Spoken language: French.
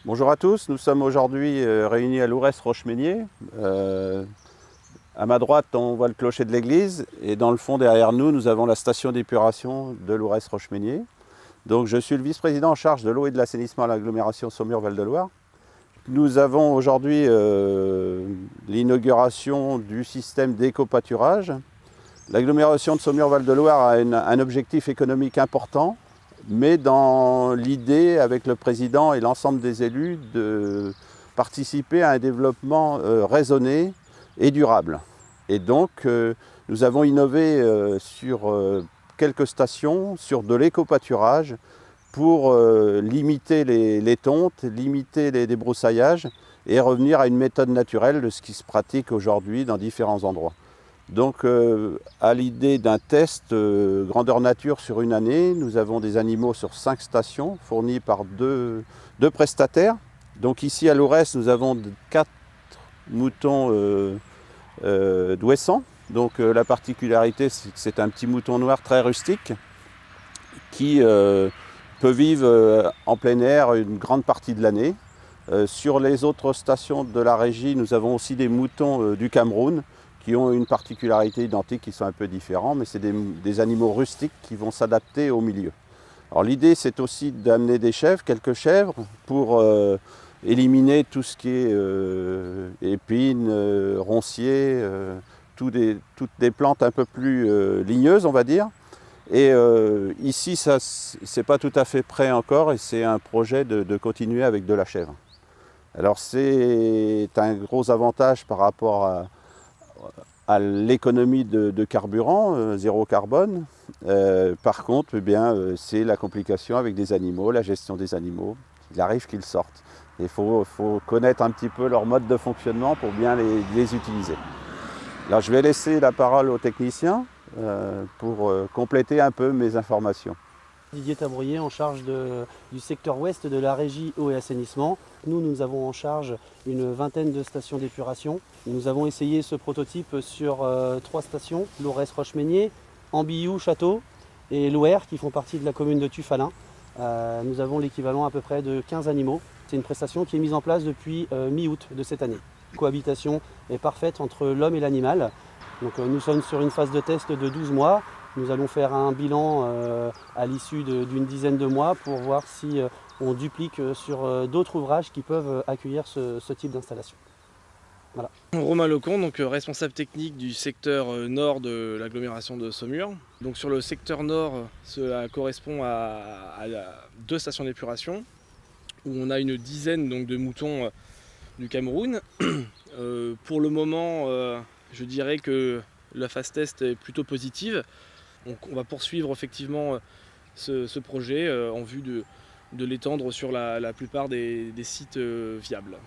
Bonjour à tous, nous sommes aujourd'hui réunis à Lourès-Rochemeignier. À ma droite, on voit le clocher de l'église et dans le fond derrière nous, nous avons la station d'épuration de Lourès-Rochemeignier. Donc je suis le vice-président en charge de l'eau et de l'assainissement à l'agglomération Saumur-Val-de-Loire. Nous avons aujourd'hui l'inauguration du système d'éco-pâturage. L'agglomération de Saumur-Val-de-Loire a un objectif économique important, mais dans l'idée, avec le président et l'ensemble des élus, de participer à un développement raisonné et durable. Et donc, nous avons innové sur quelques stations, sur de l'éco-pâturage, pour limiter les tontes, limiter les débrousaillages et revenir à une méthode naturelle de ce qui se pratique aujourd'hui dans différents endroits. Donc à l'idée d'un test grandeur nature sur une année, nous avons des animaux sur 5 stations fournis par deux prestataires. Donc ici à Lourès, nous avons 4 moutons d'Ouessant. Donc la particularité, c'est que c'est un petit mouton noir très rustique qui peut vivre en plein air une grande partie de l'année. Sur les autres stations de la régie, nous avons aussi des moutons du Cameroun qui ont une particularité identique, qui sont un peu différents, mais c'est des animaux rustiques qui vont s'adapter au milieu. Alors l'idée, c'est aussi d'amener des chèvres, quelques chèvres, pour éliminer tout ce qui est épines, ronciers, toutes des plantes un peu plus ligneuses, on va dire. Et ici, ça, c'est pas tout à fait prêt encore, et c'est un projet de continuer avec de la chèvre. Alors c'est un gros avantage par rapport à l'économie de carburant, zéro carbone. Par contre, eh bien, c'est la complication avec des animaux, la gestion des animaux. Il arrive qu'ils sortent. Il faut connaître un petit peu leur mode de fonctionnement pour bien les utiliser. Alors je vais laisser la parole au technicien pour compléter un peu mes informations. Didier Tabrouillet en charge du secteur ouest de la régie eau et assainissement. Nous avons en charge une vingtaine de stations d'épuration. Nous avons essayé ce prototype sur 3 stations, Lourès-Rochemeignier, Ambiou, Château et Louer qui font partie de la commune de Tuffalin. Nous avons l'équivalent à peu près de 15 animaux. C'est une prestation qui est mise en place depuis mi-août de cette année. La cohabitation est parfaite entre l'homme et l'animal. Donc, nous sommes sur une phase de test de 12 mois. Nous allons faire un bilan à l'issue d'une dizaine de mois pour voir si on duplique sur d'autres ouvrages qui peuvent accueillir ce type d'installation. Voilà. Romain Lecomte, donc responsable technique du secteur nord de l'agglomération de Saumur. Donc sur le secteur nord, cela correspond à 2 stations d'épuration où on a une dizaine donc, de moutons du Cameroun. Pour le moment, je dirais que la phase test est plutôt positive. Donc on va poursuivre effectivement ce projet en vue de l'étendre sur la plupart des sites viables.